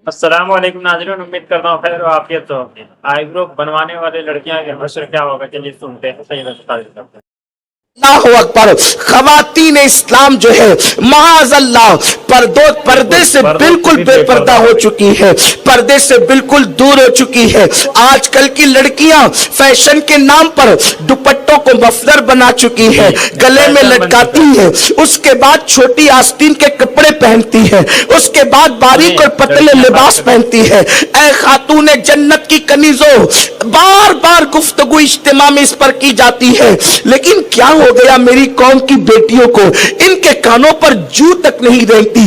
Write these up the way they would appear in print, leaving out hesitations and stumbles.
السلام علیکم ناظرین، امید کرتا ہوں خیر و عافیت ہو۔ آئی برو بنوانے والے لڑکیاں کے حشر کیا ہوگا، چلیے سنتے ہیں۔ سید کرتے ہیں۔ اللہ اکبر۔ خواتین اسلام جو ہے معاذ اللہ پردے سے بالکل بے پردہ ہو چکی ہے، پردے سے بالکل دور ہو چکی ہے۔ آج کل کی لڑکیاں فیشن کے نام پر دوپٹوں کو مفلر بنا چکی ہے، گلے میں لٹکاتی ہے، اس کے بعد چھوٹی آستین کے کپڑے پہنتی ہے، اس کے بعد باریک اور پتلے لباس پہنتی ہے۔ اے خاتون جنت کی کنیزوں، بار بار گفتگو اجتماع میں اس پر کی جاتی ہے، لیکن کیا ہو گیا میری قوم کی بیٹیوں کو؟ ان کے کانوں پر جو تک نہیں رہتی۔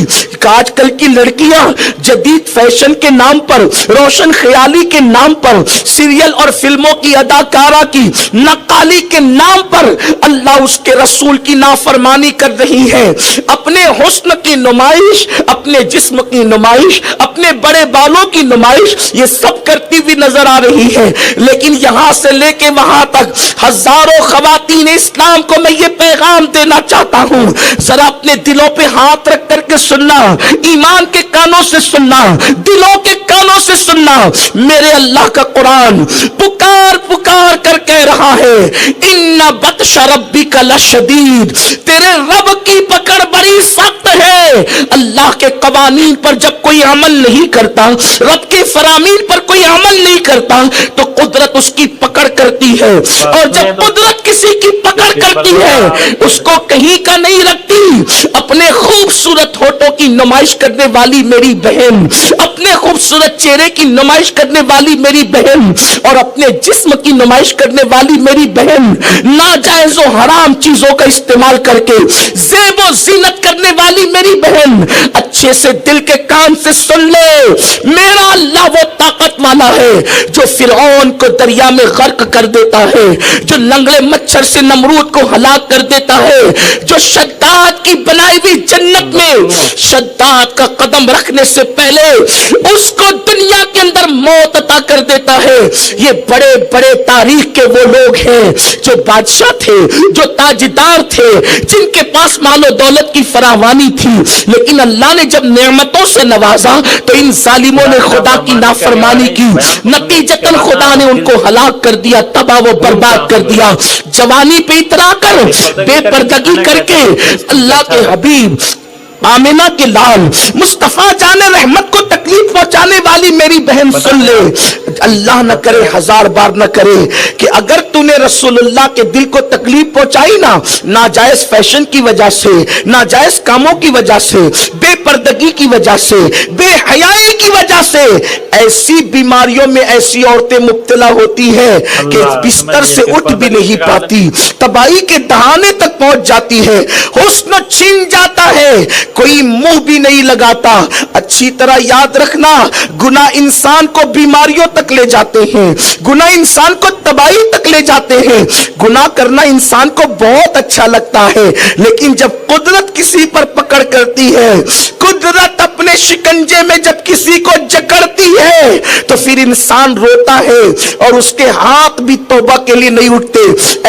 آج کل کی لڑکیاں جدید فیشن کے نام پر، روشن خیالی کے نام پر، سیریل اور فلموں کی اداکارہ کی نقالی کے نام پر اللہ اس کے رسول کی نافرمانی کر رہی ہے۔ اپنے حسن کی نمائش، اپنے جسم کی نمائش، اپنے بڑے بالوں کی نمائش، یہ سب کرتی ہوئی نظر آ رہی ہے۔ لیکن یہاں سے لے کے وہاں تک ہزاروں خواتین اسلام کو میں یہ پیغام دینا چاہتا ہوں، ذرا اپنے دلوں پہ ہاتھ رکھ کر کے سننا، ایمان کے کانوں سے سننا، دلوں کے کانوں سے سننا۔ میرے اللہ کا قرآن پکار پکار کر کہہ رہا ہے، ان بطش ربک لشدید، تیرے رب کی پکڑ بڑی سخت ہے۔ اللہ کے قوانین پر جب کوئی عمل نہیں کرتا، رب کے فرامین پر کوئی عمل نہیں کرتا، تو قدرت اس کی پکڑ کرتی ہے، اور جب قدرت کسی کی پکڑ کرتی ہے اس کو کہیں کا نہیں رکھتی۔ اپنے خوبصورت ہونٹوں کی نمائش کرنے والی میری بہن، اپنے خوبصورت چہرے کی نمائش کرنے والی میری بہن، اور اپنے جسم کی نمائش کرنے والی میری بہن، ناجائز و حرام چیزوں کا استعمال کر کے زیب و زینت کرنے والی میری بہن، اچھے سے دل کے کان سے سن لے، میرا اللہ وہ طاقت والا ہے جو فرعون کو دریا میں غرق کر دیتا ہے، جو لنگڑے مچھر سے نمرود کو ہلاک کر دیتا ہے، جو شداد کی بنائی ہوئی جنت میں شداد کا قدم رکھنے سے پہلے اس کو دنیا کے اندر موت عطا کر دیتا ہے۔ یہ بڑے بڑے تاریخ کے وہ لوگ ہیں جو بادشاہ تھے، جو تاجدار تھے، جن کے پاس مال و دولت کی فراوانی تھی، لیکن اللہ نے جب نعمتوں سے نوازا تو ان ظالموں نے خدا کی نافرمانی کی، نتیجتاً خدا نے ان کو ہلاک کر دیا، تباہ و برباد کر دیا۔ جوانی پہ اترا کر، بے پردگی کر کے، اللہ کے حبیب آمینہ کے لال مصطفیٰ جان رحمت کو تکلیف پہنچانے والی میری بہن سن لے، اللہ نہ کرے، ہزار بار نہ کرے کہ اگر تو نے رسول اللہ کے دل کو تکلیف پہنچائی نا، ناجائز فیشن کی وجہ سے، ناجائز کاموں کی وجہ سے، بے پردگی کی وجہ سے، بے حیائی کی وجہ سے، ایسی بیماریوں میں ایسی عورتیں مبتلا ہوتی ہیں کہ بستر سے اٹھ بھی نہیں پاتی، تباہی کے دہانے تک پہنچ جاتی ہے، حسن چھن جاتا ہے، کوئی منہ بھی نہیں لگاتا۔ اچھی طرح یاد رکھنا، گناہ انسان کو بیماریوں تک لے جاتے ہیں، گناہ انسان کو تباہی تک لے جاتے ہیں۔ گناہ کرنا انسان کو بہت اچھا لگتا ہے، لیکن جب قدرت کسی پر پکڑ کرتی ہے، قدرت اپنے شکنجے میں جب کسی کو جکڑتی ہے، تو پھر انسان روتا ہے اور اس کے ہاتھ بھی توبہ کے لیے نہیں اٹھتے۔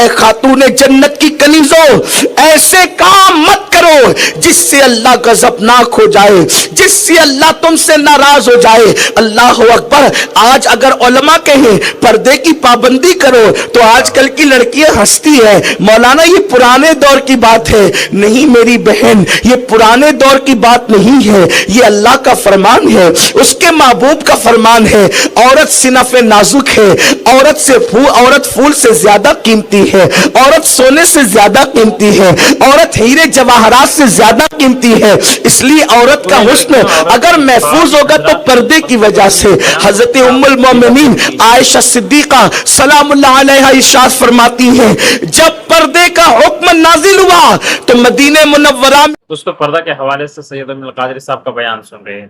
اے خاتون جنت کی کنیزوں، ایسے کام مت کرو جس سے اللہ غضبناک ہو جائے، جس سے اللہ تم سے ناراض ہو جائے۔ اللہ اکبر۔ آج اگر علماء کہیں پردے کی پابندی کرو تو آج کل کی لڑکیاں ہنستی ہے، مولانا یہ پرانے دور کی بات ہے۔ نہیں میری بہن، یہ پرانے دور کی بات نہیں ہے، یہ اللہ کا فرمان ہے، اس کے محبوب کا فرمان ہے۔ عورت صنف نازک ہے، عورت پھول سے زیادہ قیمتی ہے، عورت سونے سے زیادہ قیمتی ہے، عورت ہیرے جواہرات سے زیادہ قیمتی ہے۔ اس لیے عورت کا حسن اگر محفوظ ہوگا تو پردے کی وجہ سے۔ حضرت ام المومنین عائشہ صدیقہ سلام اللہ علیہ ارشاد فرماتی ہیں، جب پردے کا حکم نازل ہوا تو مدینہ منورہ میں دوستو، پردہ کے حوالے سے سید ابن القادری صاحب کا بیان سن رہے ہیں۔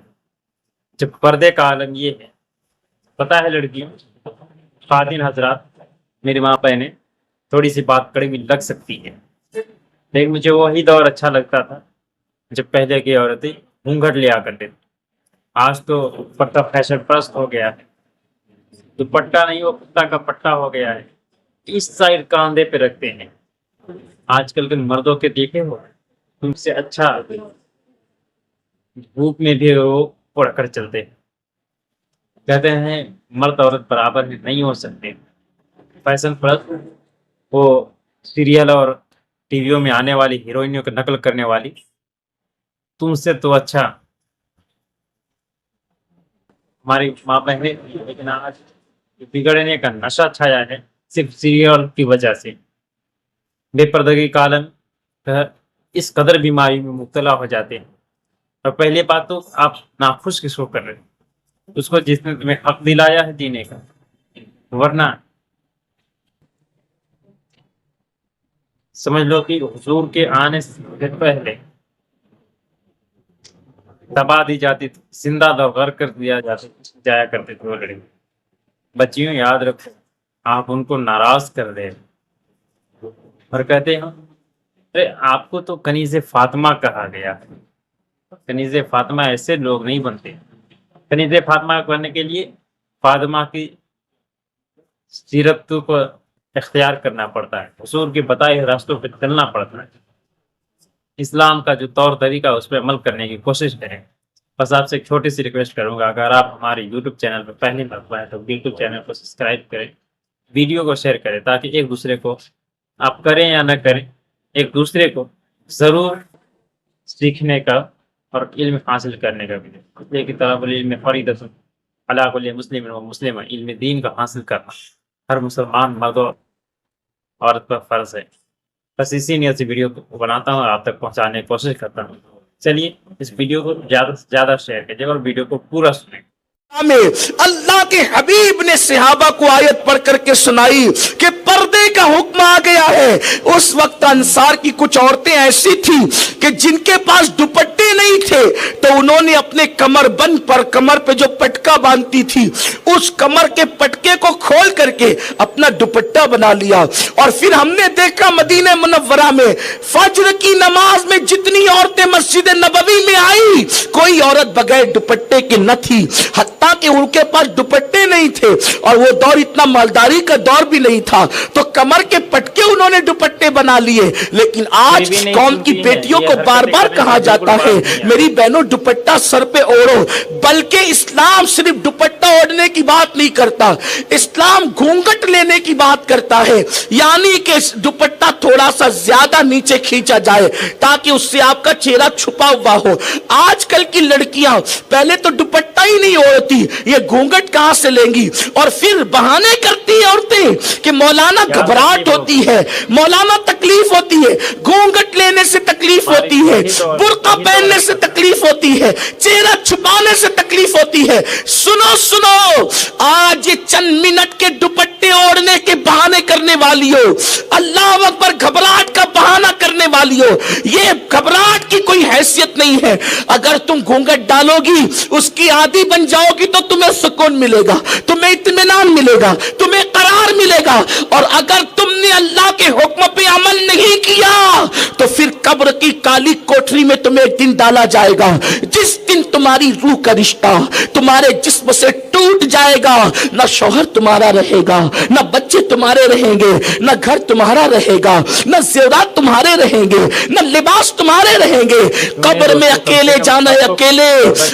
جب پردے کا عالم یہ ہے، پتہ ہے لڑکیوں، خواتین حضرات، میری ماں بہنیں، تھوڑی سی بات کڑی بھی لگ سکتی ہے، لیکن مجھے وہی دور اچھا لگتا تھا جب پہلے کی عورتیں گھونگھٹ لیا کرتے تھے۔ آج تو دوپٹہ فیشن پرست ہو گیا ہے، دوپٹہ نہیں وہ پٹا کا پٹا ہو گیا ہے، اس سائڈ کاندھے پہ رکھتے ہیں۔ آج کل کے مردوں کے دیکھے ہو، تم سے اچھا دھوپ میں بھی وہ اڑ کر چلتے ہیں۔ کہتے ہیں مرد عورت برابر نہیں ہو سکتے. فیشن پرست وہ سیریل اور ٹی ویوں میں آنے والی ہیروئنوں کی نقل کرنے والی تم سے تو اچھا ہماری ماں بہنیں، لیکن آج بگڑنے کا نشہ چھایا ہے صرف سیریل کی وجہ سے. بے پردگی کا عالم اس قدر بیماری میں مبتلا ہو جاتے ہیں. اور پہلی بات تو آپ ناخوش کس کو کر رہے ہیں؟ اس کو جس نے تمہیں حق دلایا ہے جینے کا. ورنہ سمجھ لو کہ حضور کے آنے سے پہلے دبا دی جاتی تھی، زندہ دغر کر دیا جایا کرتے تھے وہ لڑکی. بچیوں یاد رکھو، آپ ان کو ناراض کر دیں اور کہتے ہیں ارے آپ کو تو کنیز فاطمہ کہا گیا ہے. کنیز فاطمہ ایسے لوگ نہیں بنتے. کنیز فاطمہ بننے کے لیے فاطمہ کی سیرت کو اختیار کرنا پڑتا ہے، حضور کے بتائے راستوں پہ چلنا پڑتا ہے. اسلام کا جو طور طریقہ اس پہ عمل کرنے کی کوشش کریں. بس آپ سے ایک چھوٹی سی ریکویسٹ کروں گا، اگر آپ ہمارے یوٹیوب چینل پہ پہلی مرتبہ ہے تو بالکل چینل کو سبسکرائب کریں، ویڈیو کو شیئر کریں، تاکہ ایک دوسرے کو، آپ کریں یا نہ کریں، ایک دوسرے کو ضرور سیکھنے کا اور علم حاصل کرنے کا بھی دے. کہ طلب العلم فریضۃ علی کل مسلم و مسلمہ، علم دین کا حاصل کرنا ہر مسلمان مرد و عورت پر فرض ہے. بس اسی نیت سے ویڈیو کو بناتا ہوں اور آپ تک پہنچانے کی کوشش کرتا ہوں. چلیے اس ویڈیو کو زیادہ سے زیادہ شیئر کیجیے اور ویڈیو کو پورا سنیں. میں اللہ کے حبیب نے صحابہ کو آیت پڑھ کر کے سنائی کہ پردے کا حکم آ گیا ہے. اس وقت انصار کی کچھ عورتیں ایسی تھیں کہ جن کے پاس دوپٹے نہیں تھے تو انہوں نے اپنے کمر بند پر، کمر پہ جو پٹکا باندھتی تھی، اس کمر کے پٹکے کو کھول کر کے اپنا دوپٹہ بنا لیا. اور پھر ہم نے دیکھا مدینہ منورہ میں فجر کی نماز میں جتنی عورتیں مسجد نبوی میں آئی، کوئی عورت بغیر دوپٹے کے نہ تھی، کہ ان کے پاس دوپٹے نہیں تھے. اور وہ دور اتنا مالداری کا دور بھی نہیں تھا، تو کمر کے پٹکے انہوں نے دوپٹے بنا لیے. لیکن آج قوم کی بیٹیوں کو بار بار کہا جاتا ہے میری بہنوں دوپٹہ سر پہ اوڑھو. بلکہ اسلام صرف دوپٹہ اوڑھنے کی بات نہیں کرتا، اسلام گھونگھٹ لینے کی بات کرتا ہے. یعنی کہ دوپٹہ تھوڑا سا زیادہ نیچے کھینچا جائے تاکہ اس سے آپ کا چہرہ چھپا ہوا ہو. آج کل کی لڑکیاں پہلے تو دوپٹہ ہی نہیں اوڑھتی، یہ گھونگھٹ کہاں سے لیں گی؟ اور پھر بہانے کرتی ہیں عورتیں کہ مولانا گھبراہٹ ہوتی ہے، مولانا تکلیف ہوتی ہے، گھونگھٹ لینے سے تکلیف ہوتی ہے، برقع پہننے سے تکلیف ہوتی ہے، چہرہ چھپانے سے تکلیف ہوتی ہے. سنو سنو، آج یہ چند منٹ کے دوپٹے اوڑھنے کے بہانے کرنے والی ہو، اللہ اکبر، گھبراہٹ کا بہانہ کرنے والی ہو، یہ گھبراہٹ کی کوئی حیثیت نہیں ہے. اگر تم گھونگھٹ ڈالو گی، اس کی عادی بن جاؤ گی تو تمہیں سکون ملے گا، تمہیں اطمینان ملے گا، تمہیں قرار ملے گا. اور اگر تم نے اللہ کے حکم پہ عمل نہیں کیا تو پھر قبر کی کالی کوٹری میں تمہیں ایک دن ڈالا جائے گا، جس دن تمہاری روح کا رشتہ تمہارے جسم سے ٹوٹ جائے گا. نہ شوہر تمہارا رہے گا، نہ بچے تمہارے رہیں گے، نہ گھر تمہارا رہے گا، نہ زیورات تمہارے رہیں گے، نہ لباس تمہارے رہیں گے. قبر میں اکیلے جانا ہے، اکیلے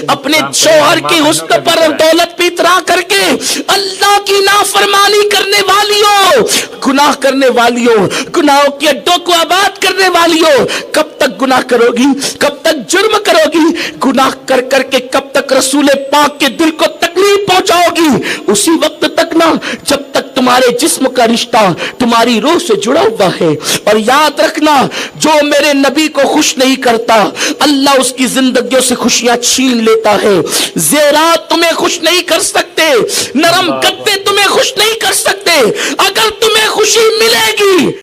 اپنے شوہر کی حسن پر دولت پہ اترا کر کے اللہ کی نافرمانی کرنے والیوں، گناہ کرنے والیوں، گناہوں کے اڈوں کو آباد کرنے والیوں، کب تک گناہ کرو گی؟ کب تک جرم کرو گی؟ گناہ کر کر کے کب تک رسول پاک کے دل کو تکلیف پہنچاؤ گی؟ اسی وقت تک نہ جب تک تمہارے جسم کا رشتہ تمہاری روح سے جڑا ہوا ہے. اور یاد رکھنا، جو میرے نبی کو خوش نہیں کرتا اللہ اس کی زندگیوں سے خوشیاں چھین لیتا ہے. زیورات تمہیں خوش نہیں کر سکتے، نرم گدے تمہیں خوش نہیں کر سکتے. اگر تمہیں خوشی ملے گی